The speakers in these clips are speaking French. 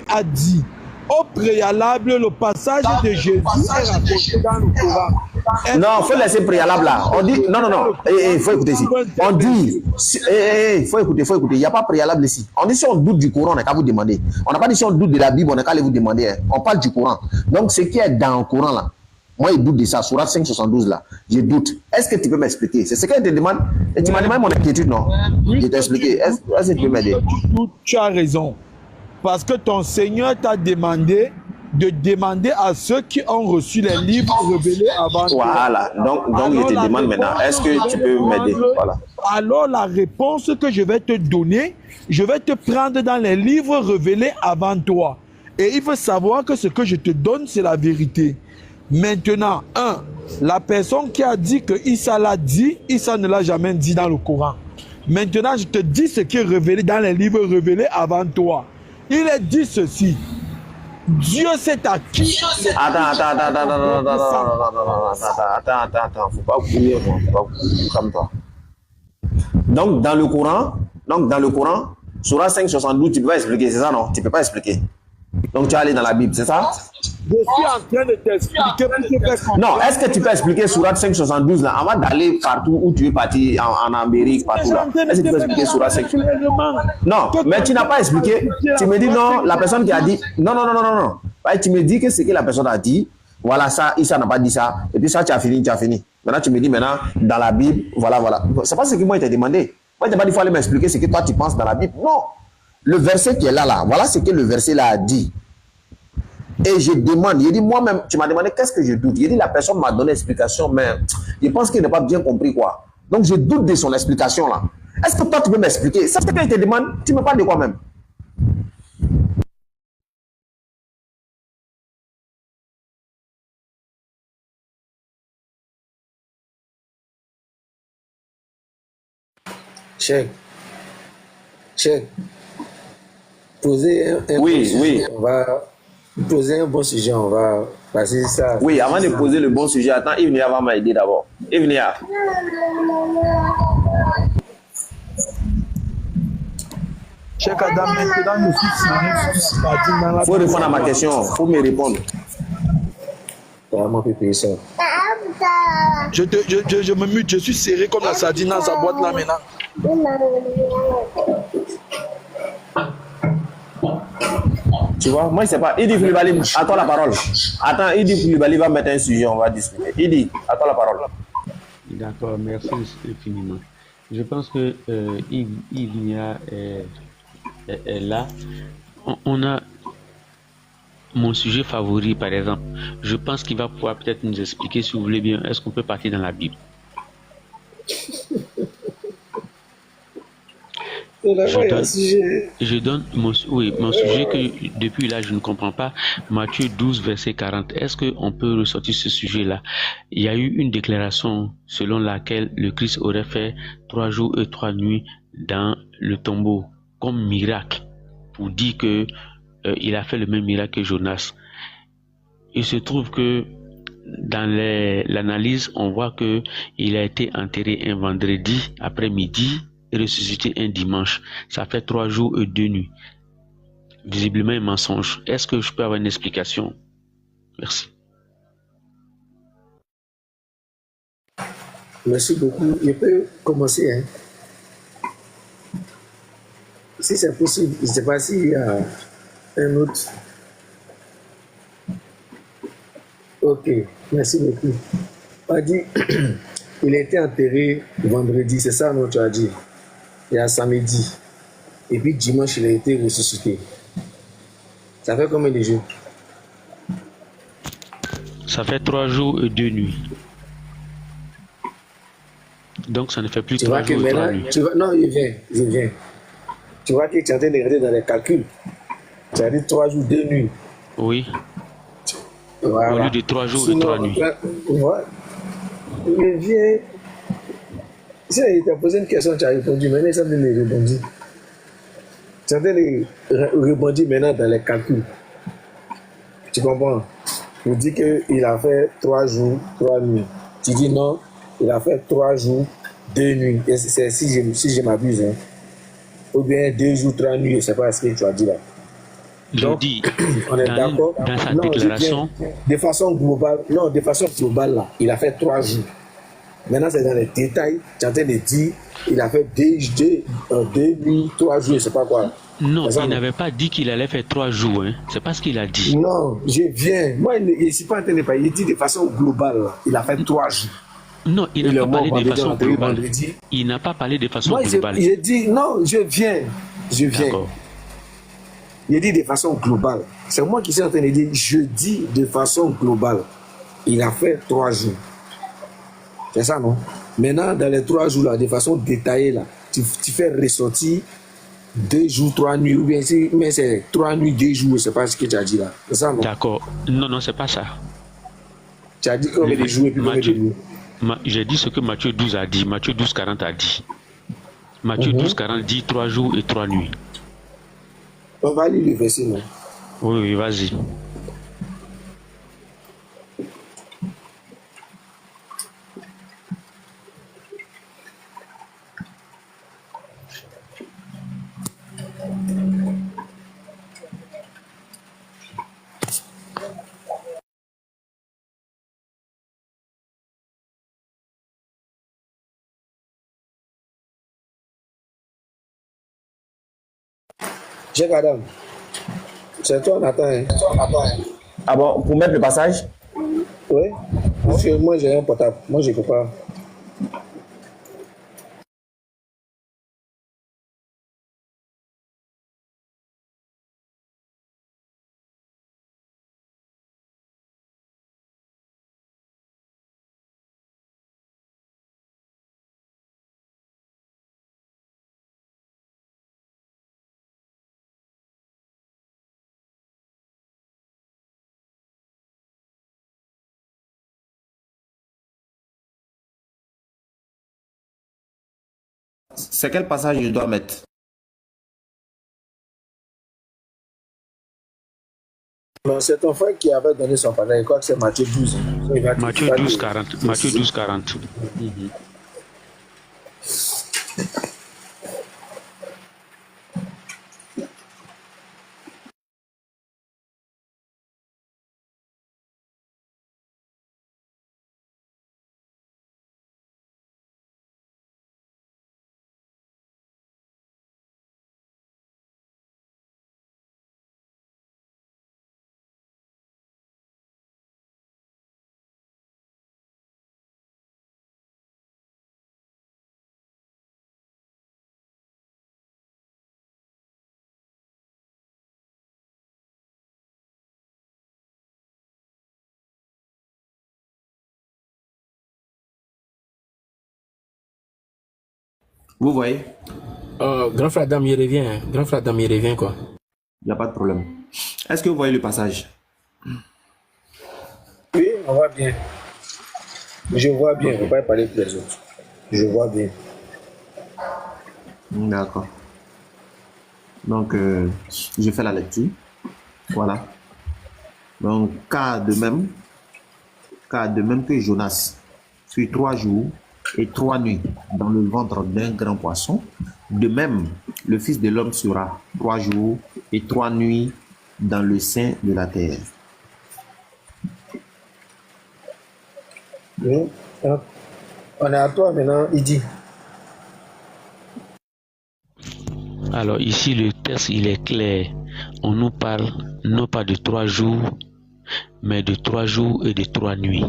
a dit au préalable, le passage de Jésus est raconté dans le Coran. Non, il faut laisser préalable là. On dit, non, il faut écouter ici. On dit, il faut écouter, il n'y a pas préalable ici. On dit si on doute du Coran, on n'a qu'à vous demander. On n'a pas dit si on doute de la Bible, on n'a qu'à aller vous demander. Hein. On parle du Coran. Donc, ce qui est dans le Coran là, moi, je doute de ça, Sourate 5,72 là. Je doute. Est-ce que tu peux m'expliquer? C'est ce qu'elle te demande. Et tu m'as demandé mon inquiétude, non? Je t'ai expliqué. Est-ce que tu peux m'aider? Tu as raison. Parce que ton Seigneur t'a demandé de demander à ceux qui ont reçu les livres révélés avant toi. Voilà, donc je te demande maintenant, est-ce que tu peux m'aider? Voilà. Alors la réponse que je vais te donner, je vais te prendre dans les livres révélés avant toi. Et il faut savoir que ce que je te donne, c'est la vérité. Maintenant, la personne qui a dit que Issa l'a dit, Issa ne l'a jamais dit dans le Coran. Maintenant, je te dis ce qui est révélé dans les livres révélés avant toi. Il est dit ceci. Dieu s'est acquis. Attends, faut pas oublier, comme toi. Donc dans le Coran, Sourate 5,72, tu peux pas expliquer, c'est ça non? Tu peux pas expliquer. Donc tu vas aller dans la Bible, c'est ça? Je suis en train de t'expliquer. Non, est-ce que tu peux expliquer Sourate 5,72 là, avant d'aller partout où tu es parti, en Amérique, partout là? Est-ce que tu peux expliquer Sourate 5? Non, mais tu n'as pas expliqué. Tu me dis non, la personne qui a dit. Non. Tu me dis que ce que la personne a dit, voilà ça, Issa n'a pas dit ça. Et puis ça, tu as fini. Maintenant, tu me dis maintenant, dans la Bible, voilà. C'est pas ce que moi, je t'ai demandé. Moi, je t'ai pas dit, il faut aller m'expliquer ce que toi, tu penses dans la Bible. Non. Le verset qui est là, voilà ce que le verset là a dit. Et je demande, il dit moi-même, tu m'as demandé qu'est-ce que je doute. Il dit la personne m'a donné l'explication, mais je pense qu'il n'a pas bien compris quoi. Donc je doute de son explication là. Est-ce que toi tu peux m'expliquer? C'est ce que je te demande, tu me parles de quoi même? Cheikh. Poser un bon sujet, on va poser un bon sujet, on va passer ça. Oui, avant de poser le bon sujet, attends, Ivnia va m'aider d'abord. Ivnia. Cheikh Adam, maintenant, je suis sérieux. Faut répondre à ma question, faut me répondre. Vraiment, payer ça. Je me mute, je suis serré comme la sardine dans sa boîte là maintenant. Tu vois, moi je sais pas. Idi Koulibaly, attends la parole. Attends, Idi Koulibaly va mettre un sujet, on va discuter. Idi, attends la parole. D'accord, merci infiniment. Je pense que Ivnia est là. On a mon sujet favori, par exemple. Je pense qu'il va pouvoir peut-être nous expliquer, si vous voulez bien, est-ce qu'on peut partir dans la Bible? Je donne mon sujet que depuis là je ne comprends pas. Matthieu 12 verset 40. Est-ce qu'on peut ressortir ce sujet-là? Il y a eu une déclaration selon laquelle le Christ aurait fait 3 jours et 3 nuits dans le tombeau comme miracle pour dire que il a fait le même miracle que Jonas. Il se trouve que dans l'analyse on voit que il a été enterré un vendredi après-midi et ressuscité un dimanche. Ça fait 3 jours et 2 nuits. Visiblement un mensonge. Est-ce que je peux avoir une explication? Merci. Merci beaucoup. Je peux commencer. Hein? Si c'est possible, je ne sais pas s'il y a un autre. Ok, merci beaucoup. On a dit, il a été enterré vendredi, c'est ça, non, tu as dit? Il y a samedi. Et puis dimanche, il a été ressuscité. Ça fait combien de jours? Ça fait 3 jours et 2 nuits. Donc ça ne fait plus 3 jours et 3 nuits. Non, je viens. Tu vois que tu es en train de regarder dans les calculs. Tu as dit 3 jours, 2 nuits. Oui. Voilà. Au lieu de 3 jours et 3 nuits. Voilà. Je viens. Si il t'a posé une question, tu as répondu. Maintenant, il semble de répondre. Tu es en train de répondre maintenant dans les calculs. Tu comprends? Tu dis qu'il a fait 3 jours, 3 nuits. Tu dis non, il a fait 3 jours, 2 nuits. Et c'est si je m'abuse. Hein. Ou bien 2 jours, 3 nuits, je ne sais pas ce que tu as dit là. Je Donc, dis, on est d'accord. dans sa Non, déclaration, de façon globale, là, il a fait 3 jours. Maintenant, c'est dans les détails. Tu es en train de dire, il a fait 2 nuits, 3 jours, je ne sais pas quoi. non, il n'avait pas dit qu'il allait faire 3 jours. Hein. C'est pas ce qu'il a dit. Non, je viens. Moi, il ne suis pas en train de parler. Il dit de façon globale, là, il a fait 3 jours. Non, il n'a pas parlé de façon globale. Vendredi. Il n'a pas parlé de façon Moi, globale. j'ai dit, non, je viens. D'accord. Il dit de façon globale. C'est moi qui suis en train de dire, je dis de façon globale. Il a fait 3 jours. C'est ça, non? Maintenant, dans les 3 jours, là, de façon détaillée, là, tu fais ressortir 2 jours, 3 nuits, ou bien si, mais c'est 3 nuits, 2 jours, c'est pas ce que tu as dit là. C'est ça, non? D'accord. Non, c'est pas ça. Tu as dit combien de jours et puis combien de nuits? J'ai dit ce que Matthieu 12 a dit. Matthieu 12, 40 a dit. Matthieu 12, 40 dit 3 jours et 3 nuits. On va lire le verset, non? Oui, vas-y. Cheikh Adam, c'est toi, Nathan. Hein? Ah bon, pour mettre le passage? Oui. Parce que moi, j'ai un portable. Moi, je ne peux pas. C'est quel passage je dois mettre? Non, c'est ton frère qui avait donné son parole. Je crois que c'est Matthieu 12. Matthieu 12, 40. Matthieu 12, 40. Vous voyez? Grand frère Adam, il revient. Hein. Grand frère Adam, il revient, quoi. Il n'y a pas de problème. Est-ce que vous voyez le passage? Oui, on voit bien. Je vois bien. On ne va pas parler pour les autres. Je vois bien. D'accord. Donc, je fais la lecture. Voilà. Donc, cas de même que Jonas fut 3 jours et 3 nuits dans le ventre d'un grand poisson, de même, le Fils de l'homme sera 3 jours et 3 nuits dans le sein de la terre. Oui. On est à toi maintenant, il dit. Alors ici, le texte, il est clair. On nous parle non pas de 3 jours, mais de 3 jours et de 3 nuits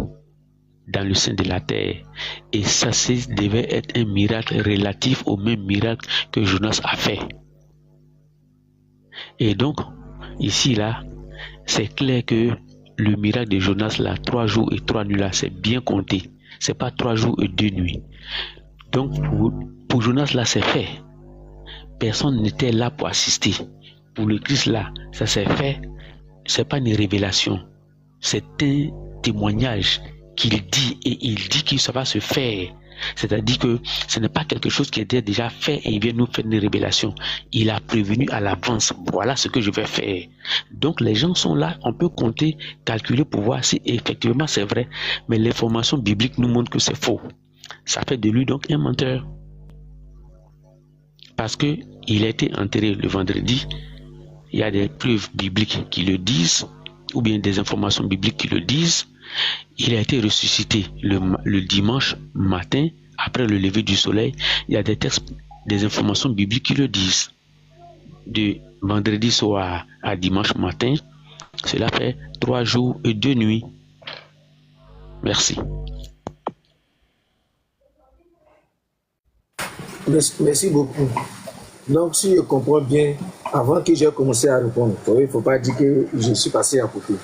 dans le sein de la terre. Et ça, devait être un miracle relatif au même miracle que Jonas a fait. Et donc, ici, là, c'est clair que le miracle de Jonas, là, 3 jours et 3 nuits, là, c'est bien compté. C'est pas 3 jours et 2 nuits. Donc, pour Jonas, là, c'est fait. Personne n'était là pour assister. Pour le Christ, là, ça s'est fait. C'est pas une révélation. C'est un témoignage qu'il dit, et il dit que ça va se faire. C'est-à-dire que ce n'est pas quelque chose qui était déjà fait et il vient nous faire une révélation. Il a prévenu à l'avance. Voilà ce que je vais faire. Donc les gens sont là, on peut compter, calculer pour voir si effectivement c'est vrai. Mais l'information biblique nous montre que c'est faux. Ça fait de lui donc un menteur. Parce que il a été enterré le vendredi il y a des preuves bibliques qui le disent, ou bien des informations bibliques qui le disent. Il a été ressuscité le dimanche matin, après le lever du soleil. Il y a des textes, des informations bibliques qui le disent. De vendredi soir à dimanche matin, cela fait 3 jours et 2 nuits. Merci. Merci beaucoup. Donc, si je comprends bien, avant que j'ai commencé à répondre, il ne faut pas dire que je suis passé à côté.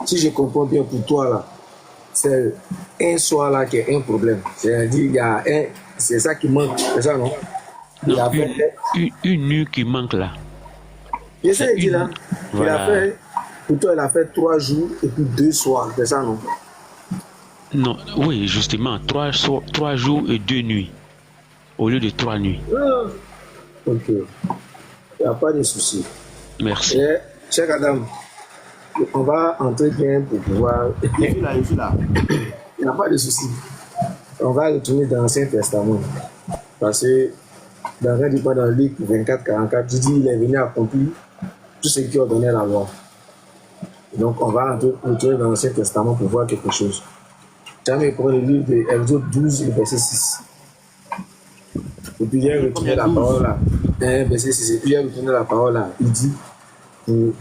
Si je comprends bien pour toi, là, c'est un soir là qui est un problème. C'est-à-dire, il y a c'est ça qui manque. C'est ça, non? Donc, une nuit qui manque là. Je sais, il dit là. Voilà. Il a fait, pour toi, il a fait 3 jours et puis 2 soirs. C'est ça, non? Non, oui, justement, 3 jours et 2 nuits, au lieu de 3 nuits. Ah. Ok. Il n'y a pas de souci. Merci. Cher Adam, on va entrer bien pour pouvoir. Je suis là. Il n'y a pas de souci. On va retourner dans l'Ancien Testament. Parce que dans Luc 24, 44, tu dis il est venu accomplir tout ce qui ordonnait la loi. Donc on va retourner dans l'Ancien Testament pour voir quelque chose. Tu as mis pour le livre de Exode 12, le verset 6. Et puis il a retourné la parole là. Verset 6. Et puis il a retourné la parole là. Il dit,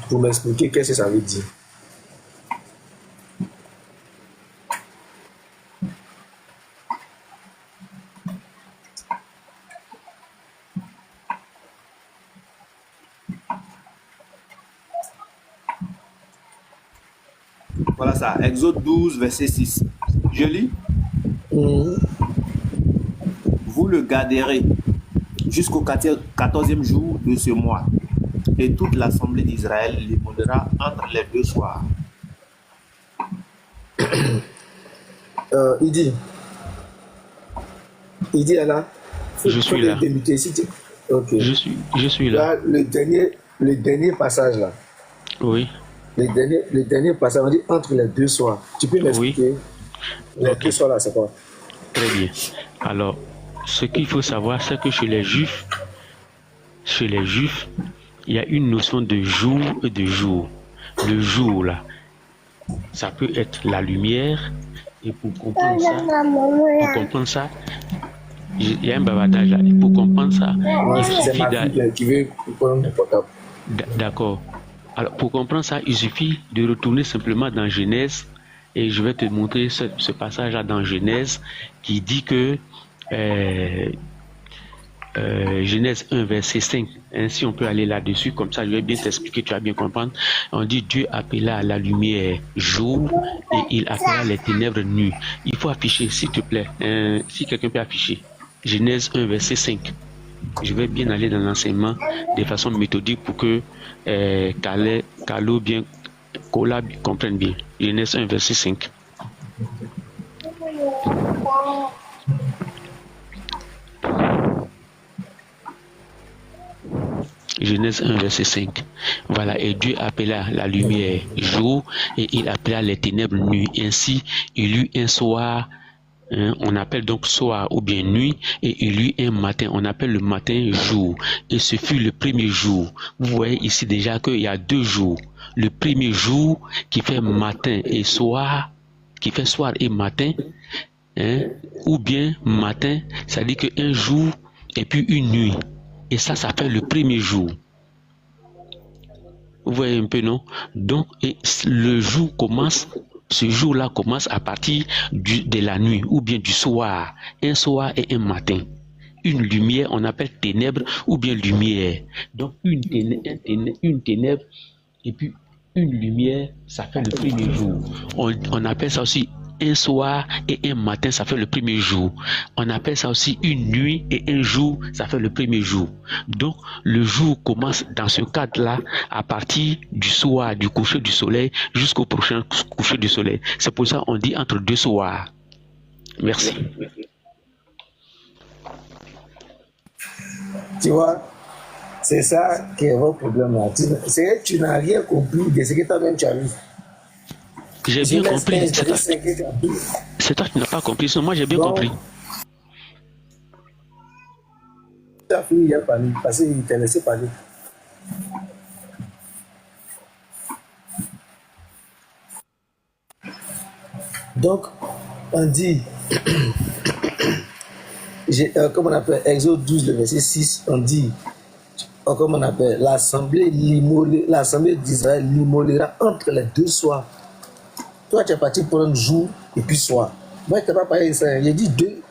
pour m'expliquer qu'est-ce que ça veut dire. Voilà ça, Exode 12, verset 6. Je lis. Vous le garderez jusqu'au 14e jour de ce mois, et toute l'assemblée d'Israël l'émoulera entre les 2 soirs. Il dit là. Je suis là. Okay. Je suis là. Là, le dernier passage là. Oui. Le dernier passage, on dit entre les 2 soirs. Tu peux m'expliquer? Oui. Les 2 soirs là, c'est quoi? Très bien. Alors, ce qu'il faut savoir, c'est que chez les Juifs, il y a une notion de jour et de jour. Le jour là, ça peut être la lumière. Et pour comprendre ça, il y a un bavardage là. Et pour comprendre ça, il c'est suffit ma fille qui veut prendre le portable. D'accord. Alors, pour comprendre ça, il suffit de retourner simplement dans Genèse, et je vais te montrer ce passage-là dans Genèse qui dit que Genèse 1, verset 5, ainsi on peut aller là-dessus, comme ça je vais bien t'expliquer, tu vas bien comprendre. On dit Dieu appela la lumière jour et il appela les ténèbres nuit. Il faut afficher, s'il te plaît, si quelqu'un peut afficher. Genèse 1, verset 5. Je vais bien aller dans l'enseignement de façon méthodique pour que Kola comprenne bien. Genèse 1, verset 5. Genèse 1, verset 5. Voilà, et Dieu appela la lumière jour et il appela les ténèbres nuit. Ainsi, il eut un soir. On appelle donc soir ou bien nuit, et il y eut un matin, on appelle le matin jour, et ce fut le premier jour. Vous voyez ici déjà qu'il y a 2 jours. Le premier jour qui fait matin et soir, qui fait soir et matin, ou bien matin, ça dit qu'un jour et puis une nuit, et ça fait le premier jour. Vous voyez un peu, non? Donc, le jour commence. Ce jour-là commence à partir de la nuit ou bien du soir. Un soir et un matin. Une lumière, on appelle ténèbres ou bien lumière. Donc une ténèbre et puis une lumière, ça fait le premier jour. On appelle ça aussi un soir et un matin, ça fait le premier jour. On appelle ça aussi une nuit et un jour, ça fait le premier jour. Donc, le jour commence dans ce cadre-là à partir du soir, du coucher du soleil jusqu'au prochain coucher du soleil. C'est pour ça qu'on dit entre 2 soirs. Merci. Tu vois, c'est ça qui est votre problème là. C'est que tu n'as rien compris de ce que toi-même tu as vu. J'ai bien compris. C'est toi qui n'as pas compris. Moi, j'ai bien compris. Ta fille a parlé parce qu'il te laissé parler. Donc, on dit, comme on appelle, Exode 12, le verset 6, on dit, comme on appelle, l'assemblée d'Israël l'immolera entre les deux soirs. Toi, tu es parti pour un jour et puis soir. Moi, je n'ai pas parlé de ça. J'ai dit deux,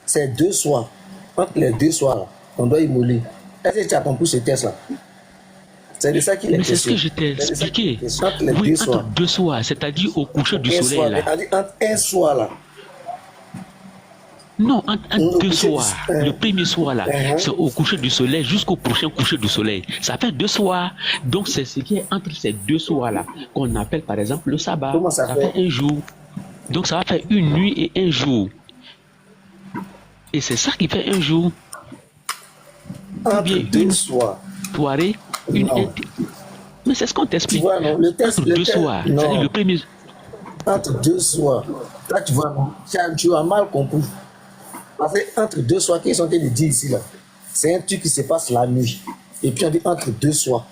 c'est 2 soirs. Entre les 2 soirs, on doit immoler. Est-ce que tu as compris ce test-là? C'est de ça qu'il est question. Mais c'est ce que je t'ai expliqué. Oui, entre 2 soirs, c'est-à-dire au coucher du soleil. Soir, là. Entre un soir, là. Non, entre 2 soirs. Le premier soir, là, c'est au coucher du soleil jusqu'au prochain coucher du soleil. Ça fait 2 soirs. Donc, c'est ce qui est entre ces 2 soirs-là qu'on appelle, par exemple, le sabbat. Comment ça fait 1 jour. Donc, ça va faire 1 nuit et 1 jour. Et c'est ça qui fait 1 jour. Entre bien 2 soirs. Soirée, mais c'est ce qu'on t'explique. Tu vois, non, le test, entre 2 soirs. C'est-à-dire le premier. Entre 2 soirs. Là, tu vois, non, tu as mal compris. Parce que entre 2 soirs, qu'ils sont en train de dire ici, là, c'est un truc qui se passe la nuit. Et puis on dit entre 2 soirs.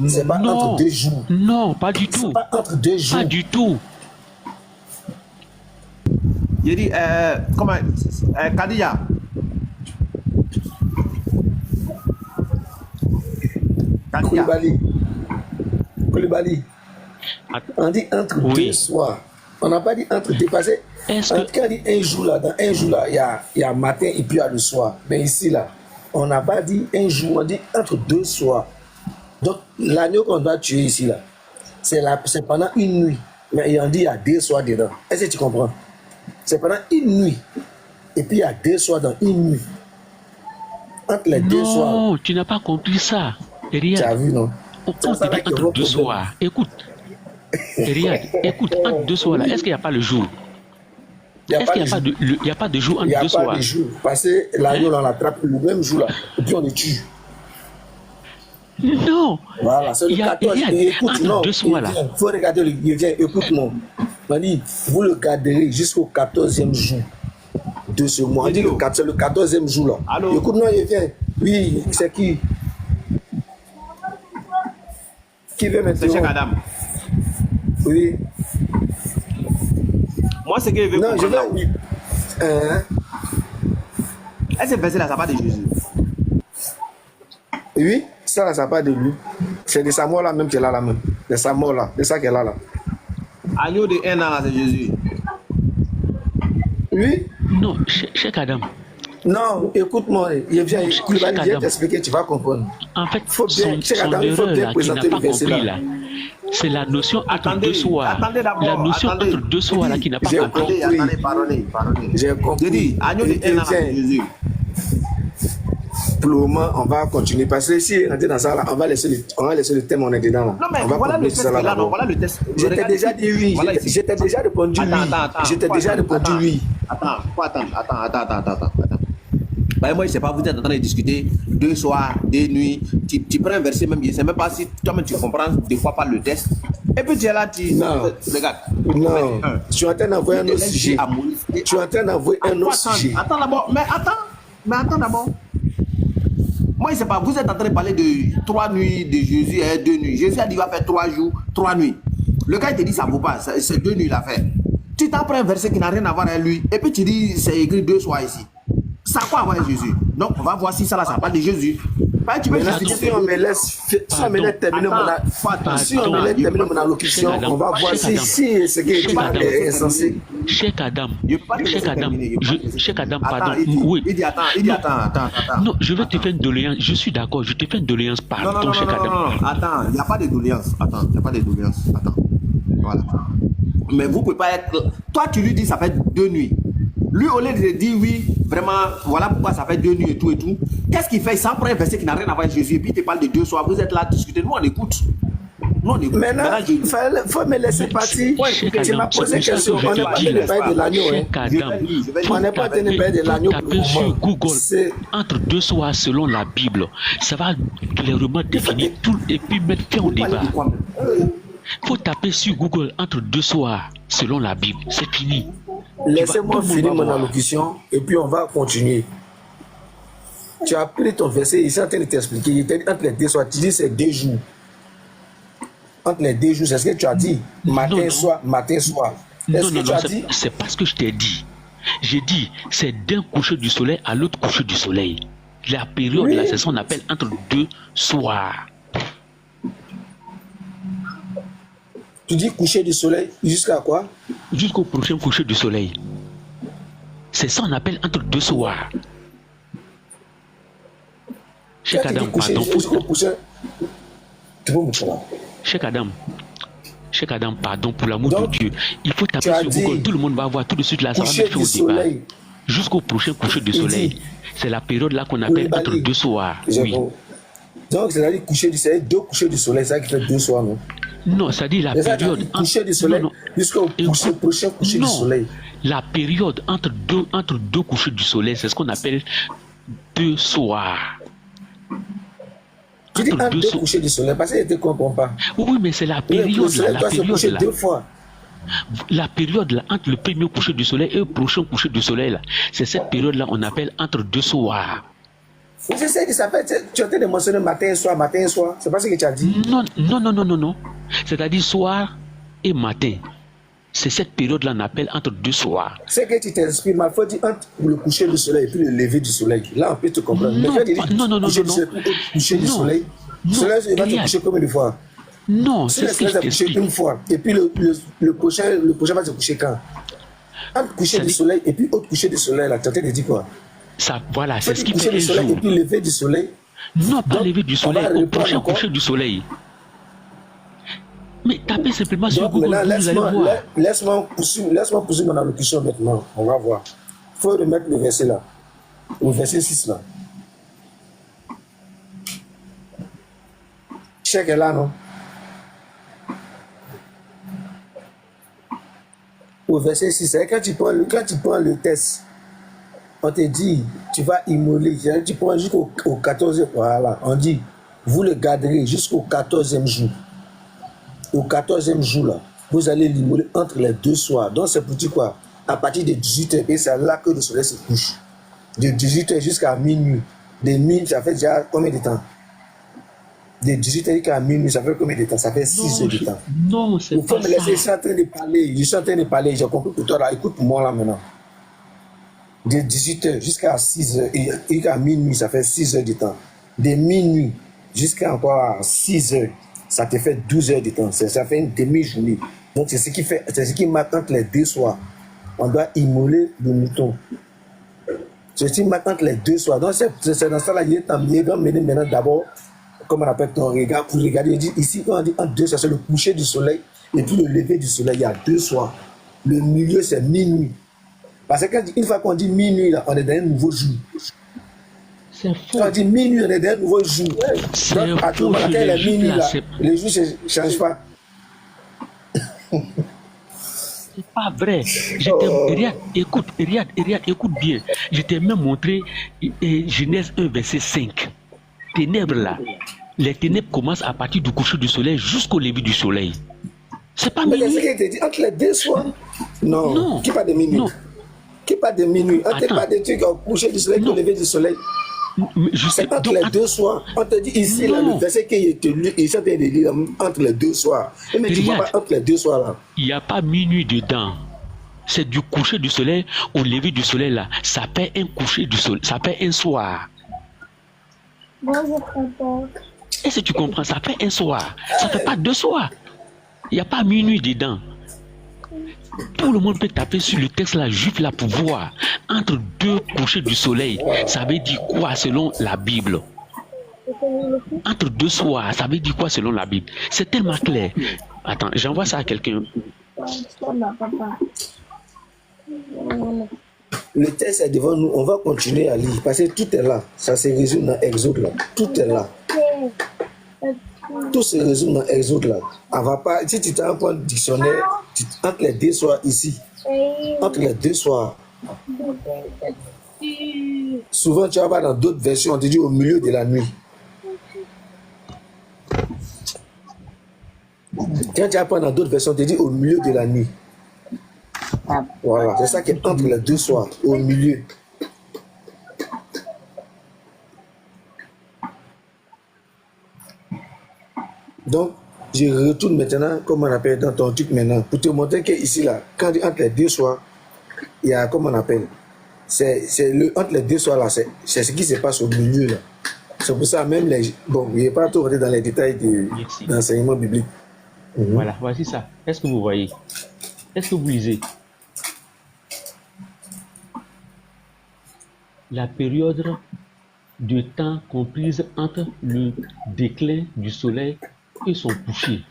C'est pas entre 2 jours. Non, pas du tout. C'est pas entre 2 jours. Pas du tout. Il dit, comment, Kadija. Koulibaly. On dit entre 2 soirs. On n'a pas dit entre 2 parce que quand on dit un jour là, dans un jour là, il y a matin et puis il y a le soir. Mais ici là, on n'a pas dit un jour, on dit entre 2 soirs. Donc l'agneau qu'on doit tuer ici là, c'est pendant une nuit. Mais on dit il y a 2 soirs dedans. Est-ce que tu comprends? C'est pendant une nuit. Et puis il y a 2 soirs dans une nuit. Entre les 2 soirs. Non, tu n'as pas compris ça. Regarde. Tu as vu, non? On te dit entre 2 soirs. Écoute. Regarde, écoute, entre 2 soirs là, est-ce qu'il n'y a pas le jour? Est-ce qu'il n'y a pas de jour entre 2 soirs? Il n'y a pas de jour. Parce que l'agneau, on l'attrape le même jour là. Et puis on le tue. Non. Voilà, c'est le 14. Écoute, non. Il faut regarder le vient. Écoute-moi. On dit, vous le garderez jusqu'au 14e jour de ce mois. On dit le 14e jour là. Allô? Écoute-moi, il vient. Oui, c'est qui? Qui veut maintenant? C'est Cheikh Adam. Oui. Moi, c'est que je veux non, comprendre. Je veux... Est-ce que verset là, ça va de Jésus? Oui, ça part de lui. C'est de sa mort là même qu'elle a là même. De sa mort là, c'est ça qu'elle a là. Agneau de 1 an là, c'est Jésus. Oui. Non, Cheikh Adam. Non, écoute-moi, je viens t'expliquer, tu vas comprendre. En fait, faut bien, son erreur là, qui n'a pas compris là. C'est la notion entre 2 soirs. La notion entre 2 soirs là qui n'a pas compris. Attendez, pardonnez. J'ai compris. Je dis, agneau de 1 an là, c'est Jésus. Pour le moment, on va continuer parce que si on est dans ça là, on va laisser le thème, on est dedans là. Non mais voilà le test là, non, voilà le test. J'étais déjà dit oui, j'étais déjà répondu oui. J'étais déjà répondu oui. Attends. Bah, moi, je ne sais pas, vous êtes en train de discuter 2 soirs, 2 nuits. Tu prends un verset même, je ne sais même pas si toi-même tu comprends des fois pas le test. Et puis tu es là, non. Regarde. Non, je suis en train d'envoyer un autre sujet. Tu es en train d'envoyer un autre sujet. Attends d'abord, mais attends d'abord. Moi, je ne sais pas, vous êtes en train de parler de 3 nuits de Jésus et 2 nuits. Jésus a dit qu'il va faire 3 jours, 3 nuits. Le gars, il te dit ça ne vaut pas, c'est 2 nuits l'affaire. Tu t'en prends un verset qui n'a rien à voir avec lui, et puis tu dis c'est écrit 2 soirs ici. Ça a quoi à voir avec Jésus? Donc, on va voir si ça là, ça parle de Jésus. Tu peux si on me laisse terminer mon allocution, on va voir si ce qui est censé. Cheikh Adam, pardon. Oui. Il dit attends. Non, je vais te faire une doléance. Je suis d'accord, je te fais une doléance. Pardon, Cheikh Adam. Non, attends, il n'y a pas de doléance. Attends. Voilà. Mais vous ne pouvez pas être. Toi, tu lui dis ça fait 2 nuits. Lui, au lieu de dire oui, vraiment, voilà pourquoi ça fait 2 nuits et tout. Qu'est-ce qu'il fait? Il s'en prend un verset qui n'a rien à voir avec Jésus et puis il te parle de 2 soirs. Vous êtes là à discuter. Nous, on écoute. Maintenant, il faut me laisser partir. Tu m'as posé une question. On n'est pas en train de parler de l'agneau. On n'est pas en train de parler de l'agneau. Taper sur Google entre 2 soirs selon la Bible. Ça va clairement définir tout et puis mettre fin au débat. Il faut taper sur Google entre 2 soirs selon la Bible. C'est fini. Laissez-moi finir mon allocution et puis on va continuer. Tu as pris ton verset, il est en train de t'expliquer. Il était entre les 2 soirs. Tu dis c'est 2 jours. Entre les 2 jours, c'est ce que tu as dit. Matin, soir. Non, non, non, c'est pas ce que je t'ai dit. J'ai dit, c'est d'un coucher du soleil à l'autre coucher du soleil. La période là, c'est ce qu'on appelle entre deux soirs. Tu dis coucher du soleil jusqu'à quoi? Jusqu'au prochain coucher du soleil. C'est ça qu'on appelle entre deux soirs. Cheikh Adam, pardon. Cheikh Adam, pardon, pour l'amour de Dieu. Il faut taper sur Google, tout le monde va voir tout de suite là, ça va mettre au débat. Jusqu'au prochain coucher du soleil. C'est la période là qu'on appelle entre deux soirs. Oui. Donc, c'est-à-dire coucher du soleil, deux couchers du soleil, c'est ça qui fait deux soirs, non? Non, c'est-à-dire la période. Coucher du soleil jusqu'au prochain coucher du soleil. La période entre deux couchers du soleil, c'est ce qu'on appelle deux soirs. Tu dis entre deux couchers du soleil, parce que je ne te comprends pas. Oui, mais c'est la période là. La période là. Deux fois. La période là, entre le premier coucher du soleil et le prochain coucher du soleil là, c'est cette période là on appelle entre deux soirs. Je sais que ça fait, tu as été de mentionner matin et soir, c'est pas ce que tu as dit. Non, non, non, non, non, non. C'est-à-dire soir et matin. C'est cette période-là qu'on appelle entre deux soirs. C'est que tu t'inspires, mais il faut dire entre le coucher du soleil et puis le lever du soleil. Là, on peut te comprendre. Non, non, non, non, non. Coucher du soleil. Le soleil, il va te coucher combien de fois? Non, c'est ce que je t'explique. Une fois. Et puis le prochain va se coucher quand? Entre coucher du soleil et puis autre coucher du soleil, là, tu as de dire quoi? Ça, voilà, c'est ce qui fait un jour. Et puis lever du soleil. Non, pas lever du soleil, au prochain coucher du soleil. Mais tapez simplement sur Google, vous allez voir. Laisse-moi poursuivre mon allocution maintenant. On va voir. Il faut remettre le verset là. Le verset 6 là. Cheikh est là, non? Au verset 6, quand tu prends le test, on te dit, tu vas immoler. Tu prends jusqu'au 14e, voilà. On dit, vous le garderez jusqu'au 14e jour. Au 14e jour, là, vous allez l'immoler entre les deux soirs. Donc, c'est pour dire quoi? À partir de 18h, et c'est là que le soleil se couche. De 18h jusqu'à minuit. De minuit, ça fait déjà combien de temps? De 18h jusqu'à minuit, ça fait combien de temps? Ça fait 6 heures de temps. Non, c'est pas ça. Il faut me laisser, je suis en train de parler. Je suis en train de parler. J'ai compris pour toi là. Écoute-moi là maintenant. De 18h jusqu'à 6h et jusqu'à minuit, ça fait 6 heures de temps. De minuit jusqu'à encore 6 heures, ça te fait 12 heures de temps. Ça fait une demi-journée. Donc c'est ce qui marque entre les deux soirs. On doit immoler le mouton. C'est ce qui marque entre les deux soirs. Donc c'est dans ça là, il est emmené maintenant d'abord, comme on appelle ton regard, pour regarder. Il dit, ici, quand on dit entre deux soirs, c'est le coucher du soleil et puis le lever du soleil. Il y a deux soirs. Le milieu, c'est minuit. Parce que une fois qu'on dit minuit, là, on est dans un nouveau jour. C'est faux. Quand on dit minuit, on est dans un nouveau jour. C'est donc, à tout moment, quand il est minuit, là, les jours ne changent pas. C'est pas vrai. Riyad, écoute bien. Je t'ai même montré Genèse 1, verset 5. Ténèbres là. Les ténèbres commencent à partir du coucher du soleil jusqu'au lever du soleil. C'est pas minuit. Mais c'est ce qu'il te dit, entre les deux soirs. Non. Qui parle de minuit? Non. Qui parle de minuit? On ne te parle de trucs au coucher du soleil, au lever du soleil. C'est entre les deux soirs. On te dit ici, là, le verset qu'il est tenu, il s'est dit entre les deux soirs. Mais tu vois pas entre les deux soirs là. Il n'y a pas minuit dedans. C'est du coucher du soleil au lever du soleil là. Ça fait un coucher du soleil. Ça fait un soir. Bonjour, papa. Et si tu comprends, ça fait un soir. Ça ne fait pas deux soirs. Il n'y a pas minuit dedans. Tout le monde peut taper sur le texte là, juif là, pour voir. Entre deux couchers du soleil, ça veut dire quoi selon la Bible? Entre deux soirs, ça veut dire quoi selon la Bible? C'est tellement clair. Attends, j'envoie ça à quelqu'un. Le texte est devant nous, on va continuer à lire parce que tout est là. Ça se résume dans Exode là. Tout est là. Tout se résume dans Exode là. On va pas, si tu t'en prends le dictionnaire, entre les deux soirs ici, entre les deux soirs, souvent tu vas voir dans d'autres versions, on te dit au milieu de la nuit. Quand tu apprends dans d'autres versions, on te dit au milieu de la nuit. Voilà, c'est ça qui est entre les deux soirs, au milieu. Donc, Je retourne maintenant, comme on appelle, dans ton truc maintenant, pour te montrer que ici, là, quand entre les deux soirs, il y a, comme on appelle, entre les deux soirs, là, c'est ce qui se passe au milieu, là. C'est pour ça, même les... Bon, je ne vais pas tout rentrer dans les détails de l'enseignement biblique. Voilà, voici ça. Est-ce que vous voyez? Est-ce que vous lisez? La période de temps comprise entre le déclin du soleil et son coucher.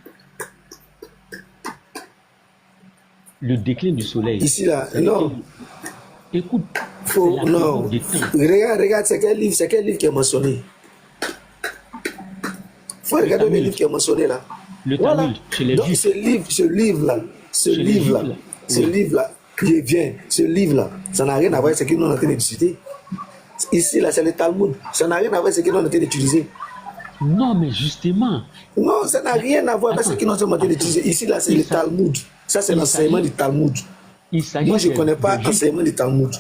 Le déclin du soleil. Ici, là, non. Écoute. Non. Regarde, c'est quel livre qui est mentionné? Il faut regarder le livre qui est mentionné là. Le Talmud, chez les Juifs. Ce livre-là, qui vient, ce livre-là, ça n'a rien à voir avec ce que nous sommes en train de discuter. Ici, là, c'est le Talmud. Ça n'a rien à voir avec ce que nous sommes en train d'utiliser. Non, mais justement. Non, ça n'a rien à voir avec ce que nous sommes en train d'utiliser. Ici, là, c'est le Talmud. Ça, c'est l'enseignement du Talmud. Moi, je ne connais pas l'enseignement du Talmud.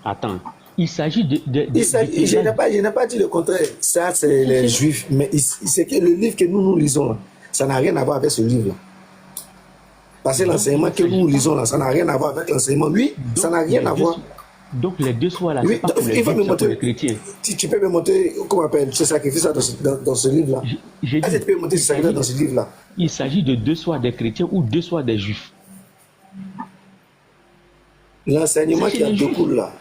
Attends. Il s'agit de je n'ai pas dit le contraire. Ça, c'est les Juifs. Mais c'est que le livre que nous lisons, là, ça n'a rien à voir avec ce livre-là. Parce que l'enseignement que nous lisons, là, ça n'a rien à voir avec l'enseignement. Oui, ça n'a rien à voir. Donc, les deux soirs, là, oui, c'est pas pour les Juifs, c'est pour les chrétiens. Si tu peux me montrer, comment on appelle, ce sacrifice dans ce livre-là. Tu peux me montrer ce sacrifice dans ce livre-là. Il s'agit de deux soirs des chrétiens ou deux soirs des Juifs. L'enseignement qui en découle là.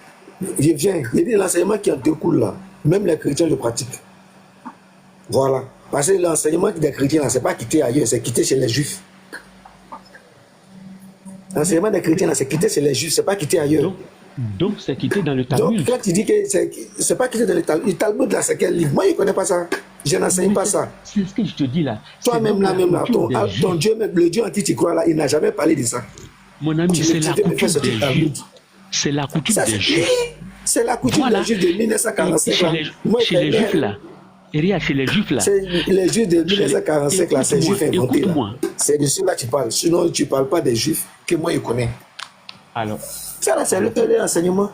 Je dis l'enseignement qui en découle là. Même les chrétiens le pratiquent. Voilà. Parce que l'enseignement des chrétiens là, c'est pas quitté ailleurs, c'est quitté chez les Juifs. L'enseignement des chrétiens là, c'est quitté chez les Juifs, c'est pas quitté ailleurs. Donc c'est quitté dans le Talmud. Donc quand tu dis que c'est pas quitté dans le Talmud, là c'est quel livre? Moi je ne connais pas ça. Je n'enseigne pas ça. C'est ce que je te dis là. Toi-même là, ton Dieu, même le Dieu en qui tu crois là, il n'a jamais parlé de ça. Mon ami, c'est la coutume des Juifs. C'est la coutume des Juifs. C'est la coutume des Juifs de 1945. Chez les Juifs là. Et regarde, chez les Juifs là. Les Juifs de 1945 là, c'est Juifs inventés là. C'est de ceux-là que tu parles. Sinon, tu ne parles pas des Juifs que moi je connais. Alors. Ça là, c'est l'enseignement.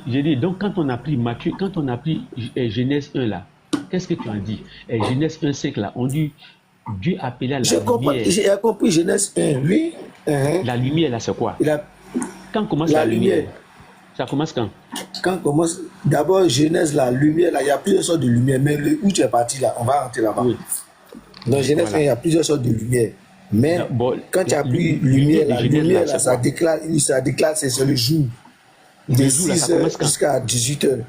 J'ai dit, donc quand on a pris Matthieu, quand on a pris Genèse 1 là, qu'est-ce que tu as dit? Genèse 1, 5 là, on dit Dieu appela la lumière. J'ai compris Genèse 1, oui. La lumière là, c'est quoi? Quand commence la lumière? Ça commence quand? Quand commence, d'abord Genèse, la lumière, là, il y a plusieurs sortes de lumière, mais où tu es parti là, on va rentrer là-bas. Oui. Dans Genèse, voilà. Il y a plusieurs sortes de lumière. Mais quand tu as pris lumière, la lumière, là, ça déclare, c'est le jour. De 6h jusqu'à 18h.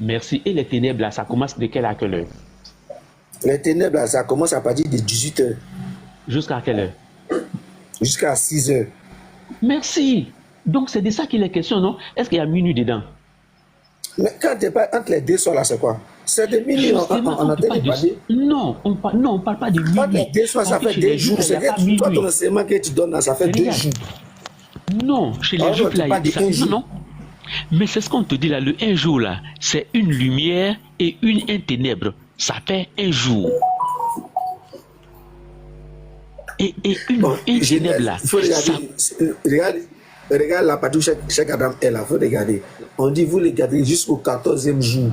Merci. Et les ténèbres, là, ça commence de quelle à quelle heure? Les ténèbres, là, ça commence à partir de 18h. Jusqu'à quelle heure? Jusqu'à 6h. Merci. Donc, c'est de ça qu'il est question, non? Est-ce qu'il y a minuit dedans? Mais quand tu es pas entre les deux soirs, là, c'est quoi? C'est de minuit, on a parlé. Non, on ne parle pas de minuit. Entre les deux soirs, ça fait 2 jours. C'est que toi, ton enseignement que tu donnes là, ça fait 2 jours. Non, chez les Juifs, là, non. Mais c'est ce qu'on te dit là, le un jour là, c'est une lumière et un ténèbre. Ça fait un jour. Et une ténèbre là. Il faut regarder. Regarde la partie où chaque Adam est là, il faut regarder. On dit vous les gardez jusqu'au 14e jour.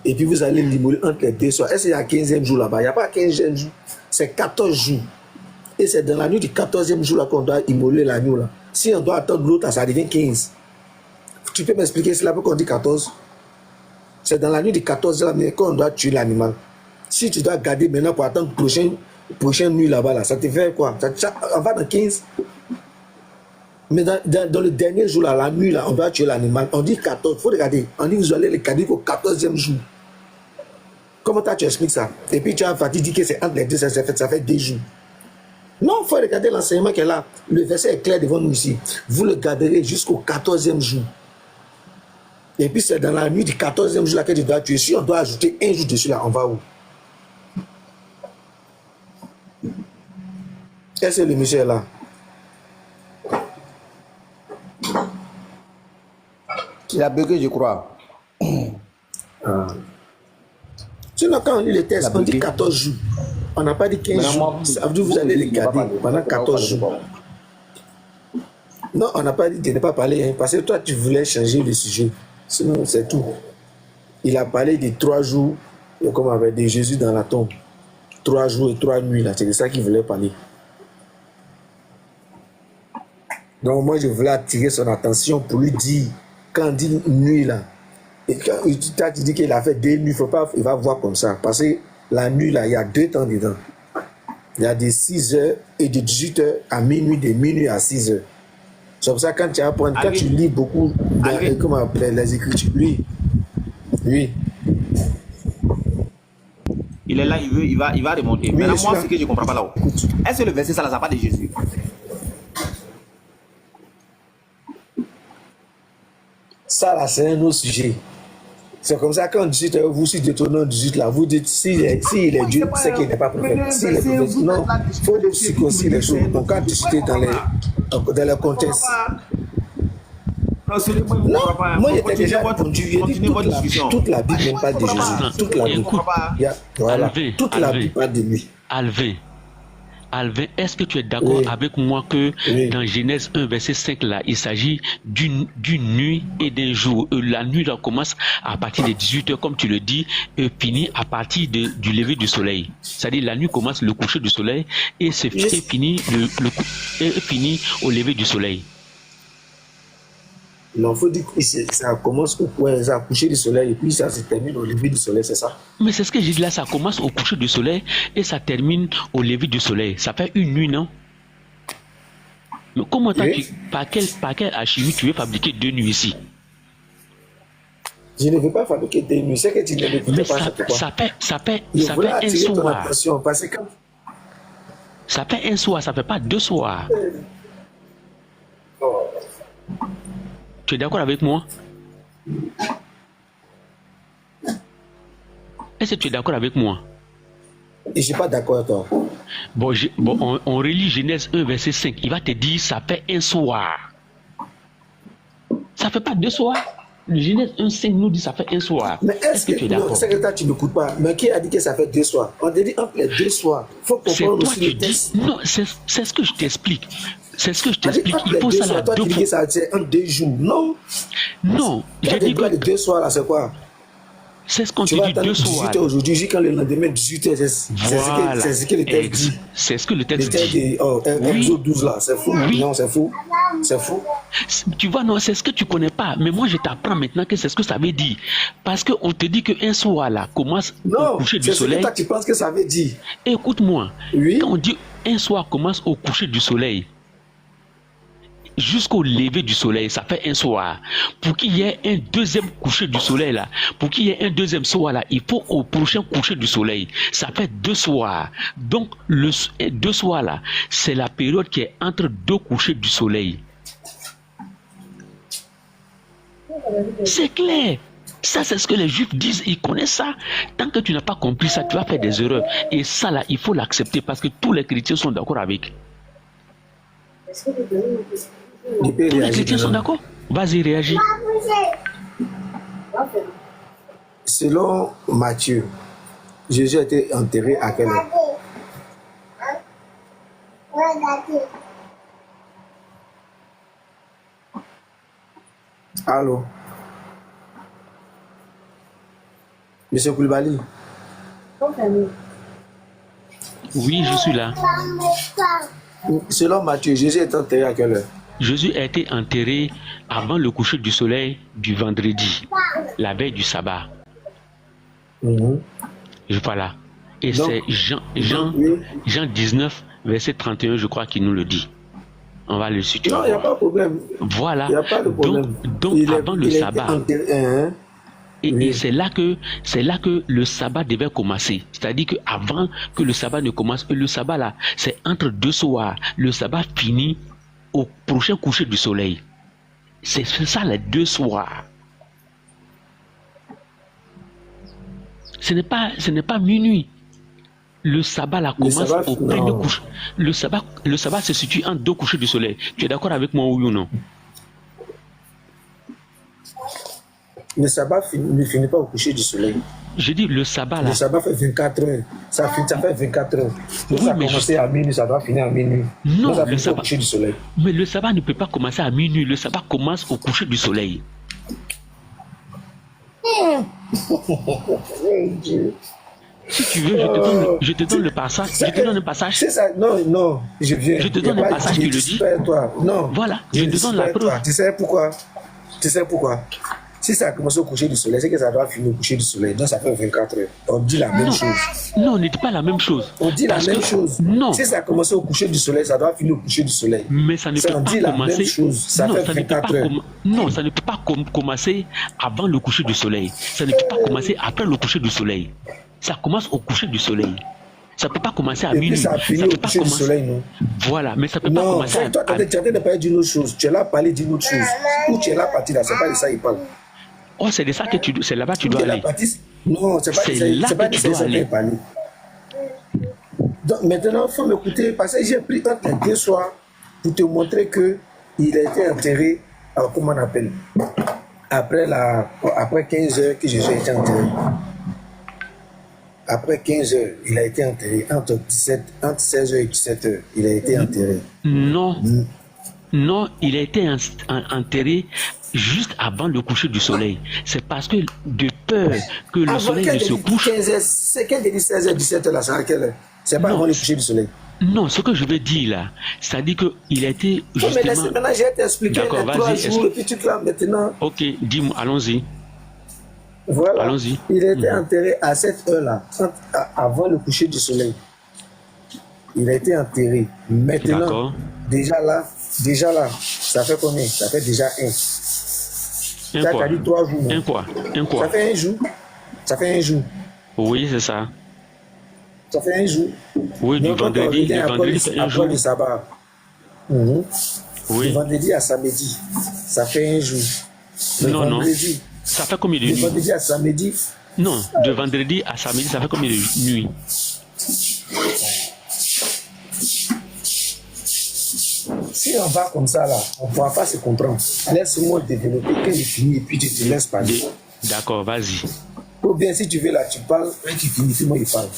Et puis vous allez l'immoler entre les deux soirs. Est-ce qu'il y a 15e jour là-bas? Il n'y a pas 15e jour. C'est 14 jours. Et c'est dans la nuit du 14e jour là qu'on doit immoler l'agneau là. Si on doit attendre l'autre, ça devient 15. Tu peux m'expliquer cela pourquoi on dit 14? C'est dans la nuit du 14 là qu'on doit tuer l'animal. Si tu dois garder maintenant pour attendre prochaine nuit là-bas, là, ça te fait quoi? On va dans 15. Mais dans le dernier jour, là, la nuit, là, on doit tuer l'animal. On dit 14, il faut regarder. On dit vous allez le garder au 14e jour. Comment tu expliques ça? Et puis tu as dit que c'est entre les deux, ça fait 2 jours. Non, il faut regarder l'enseignement qui est là. Le verset est clair devant nous ici. Vous le garderez jusqu'au 14e jour. Et puis c'est dans la nuit du 14e jour là que tu dois tuer. Si on doit ajouter 1 jour dessus, là, on va où? Est-ce que le monsieur est là? Il a bugué, je crois. Sinon, quand on lit les textes, on dit 14 jours. On n'a pas dit 15 jours. Ça veut dire que vous allez les garder pendant 14 jours. Non, on n'a pas dit de ne pas parler, hein, parce que toi, tu voulais changer le sujet. Sinon, c'est tout. Il a parlé de 3 jours, comme on avait dit Jésus dans la tombe. 3 jours et 3 nuits, là, c'est de ça qu'il voulait parler. Donc moi, je voulais attirer son attention pour lui dire, quand on dit nuit, là, et quand tu dis qu'il a fait 2 nuits, il va voir comme ça. Parce que la nuit, là, il y a 2 temps dedans. Il y a des 6 heures et de 18 heures à minuit, de minuit à 6 heures. C'est pour ça que quand tu apprends, quand tu lis beaucoup comment on appelle, les écritures, lui. Il est là, il va remonter. Oui, maintenant, moi, ce que je ne comprends pas là-haut. Est-ce que le verset, ça ne pas de Jésus? Ça, là, c'est un autre sujet. C'est comme ça, quand 18, vous, si Deutéronome 18, là, vous dites, s'il est Dieu, c'est qu'il n'est pas prophète. S'il est prophète, non, il faut circoncire les choses. Donc, quand tu cites dans le contexte. Non, moi, j'étais déjà répondu. Toute la Bible ne parle de Jésus. Toute la Bible. Voilà. Toute la Bible parle de lui. Alvin, est-ce que tu es d'accord avec moi que dans Genèse 1, verset 5, là, il s'agit d'une nuit et d'un jour. La nuit, là, commence à partir de 18 heures, comme tu le dis, et finit à partir du lever du soleil. C'est-à-dire, la nuit commence le coucher du soleil et finit au lever du soleil. Non, il faut dire que ça commence au coucher du soleil et puis ça se termine au lever du soleil, c'est ça? Mais c'est ce que j'ai dit là, ça commence au coucher du soleil et ça termine au lever du soleil. Ça fait une nuit, non? Mais comment par quelle alchimie tu veux fabriquer 2 nuits ici? Je ne veux pas fabriquer 2 nuits, c'est que tu ne veux pas ça. Ça fait un soir. Ça fait un soir, ça fait pas 2 soirs. Tu es d'accord avec moi? Est-ce que tu es d'accord avec moi? Je ne suis pas d'accord avec toi. Bon, on relit Genèse 1, verset 5. Il va te dire, ça fait un soir. Ça ne fait pas 2 soirs. Le Genèse 1, 5 nous dit, ça fait un soir. Mais est-ce que tu es d'accord? C'est que toi, tu ne m'écoutes pas. Mais qui a dit que ça fait 2 soirs? On te dit entre les 2 soirs. Il faut comprendre aussi le texte. Non, c'est ce que je t'explique. C'est ce que je t'explique. Il faut ça là. Toi, tu dis que ça c'est en 2 jours. Non. Non. J'ai dit que les 2 soirs là, c'est quoi? C'est ce qu'on te dit 2 soirs. Aujourd'hui, jusqu'à le lendemain, 18h, c'est ce que le texte dit. C'est ce que le texte dit. Exode 12 là, c'est fou. Oui. Non, c'est fou. C'est fou. Tu vois, non, c'est ce que tu connais pas. Mais moi, je t'apprends maintenant que c'est ce que ça veut dire. Parce qu'on te dit qu'un soir là commence au coucher du soleil. Non, c'est ce que toi, tu penses que ça veut dire. Écoute-moi. Oui. Quand on dit un soir commence au coucher du soleil, jusqu'au lever du soleil, ça fait un soir. Pour qu'il y ait un deuxième coucher du soleil là, pour qu'il y ait un deuxième soir là, il faut au prochain coucher du soleil. Ça fait 2 soirs. Donc, 2 soirs là, c'est la période qui est entre 2 couchers du soleil. C'est clair. Ça, c'est ce que les Juifs disent. Ils connaissent ça. Tant que tu n'as pas compris ça, tu vas faire des erreurs. Et ça là, il faut l'accepter parce que tous les chrétiens sont d'accord avec. Tous les chrétiens sont d'accord? Vas-y, réagis. Selon Matthieu, Jésus a été enterré à quelle heure? Allô? Monsieur Koulibaly? Oui, je suis là. Selon Matthieu, Jésus est enterré à quelle heure? Jésus a été enterré avant le coucher du soleil du vendredi, la veille du sabbat. Voilà. Et c'est Jean 19, verset 31, je crois qu'il nous le dit. On va le situer. Non, il n'y a pas de problème. Voilà. Il n'y a pas de problème. Donc avant le sabbat. Et c'est là que le sabbat devait commencer. C'est-à-dire qu'avant que le sabbat ne commence, le sabbat là, c'est entre 2 soirs. Le sabbat finit au prochain coucher du soleil. C'est ça les 2 soirs. Ce n'est pas minuit. Le sabbat là commence au premier coucher. Le sabbat se situe entre 2 couchers du soleil. Tu es d'accord avec moi, oui ou non? Le sabbat ne finit pas au coucher du soleil. Je dis le sabbat là. Le sabbat fait 24 heures. Ça fait 24 heures. Donc ça a commencé à minuit, ça doit finir à minuit. Non, ça finit au coucher du soleil. Mais le sabbat ne peut pas commencer à minuit. Le sabbat commence au coucher du soleil. Si tu veux, je te donne le passage. Je te donne le passage. C'est ça. Non, non, je viens. Je te donne le passage qui le dit. Toi. Non. Voilà, je te donne la preuve. Tu sais pourquoi? Si ça a commencé au coucher du soleil, c'est que ça doit finir au coucher du soleil. Donc ça fait 24 heures. On dit la même chose. Non, on ne dit pas la même chose. On dit la même chose. Non. Si ça a commencé au coucher du soleil, ça doit finir au coucher du soleil. Mais ça ne peut pas commencer. La même chose. Ça fait 24 heures. Non, ça ne peut pas commencer avant le coucher du soleil. Ça ne peut pas commencer après le coucher du soleil. Ça commence au coucher du soleil. Ça ne peut pas commencer à minuit. Ça finit au coucher du soleil, non? Voilà, mais ça ne peut pas commencer à... Toi, tu es en train de parler d'une autre chose. Tu es là parler d'une autre chose. Ou tu es là parti là, c'est pas de ça il parle. Oh, c'est de ça que c'est là-bas que tu dois aller. Non, c'est pas de ça qu'il parle. Donc maintenant, il faut m'écouter parce que j'ai pris un temps deux soirs pour te montrer qu'il a été enterré, comment on appelle, après 15 heures que Jésus a été enterré. Après 15 heures, il a été enterré. Entre 16 heures et 17 heures, il a été enterré. Non, il a été enterré juste avant le coucher du soleil. C'est parce que de peur que le soleil ne se couche. C'est quand il dit 16h, 17h là, c'est à quelle heure? C'est pas avant le coucher du soleil. Non, ce que je veux dire là, c'est-à-dire qu'il a été justement... Mais maintenant, j'ai t'expliqué les 3 jours, et puis tu te là maintenant. Ok, dis-moi, allons-y. Voilà, allons-y. Il a été enterré à cette heure-là, avant le coucher du soleil. Il a été enterré. Maintenant, déjà là, ça fait combien? Ça fait déjà un. Ça a dit 3 jours. Un quoi? Ça fait un jour. Ça fait un jour. Oui, c'est ça. Ça fait un jour. Oui, du vendredi, c'est un jour. Après le sabbat. Oui. Du vendredi à samedi, ça fait un jour. Non. Ça fait combien de nuits? Du vendredi à samedi. Non, de vendredi à samedi, ça fait combien de nuits? Si on va comme ça là, on ne pourra pas se comprendre. Laisse-moi développer quand il finit et puis tu te laisses parler. D'accord, vas-y. Ou bien si tu veux là, tu parles, quand tu finis, moi il parle.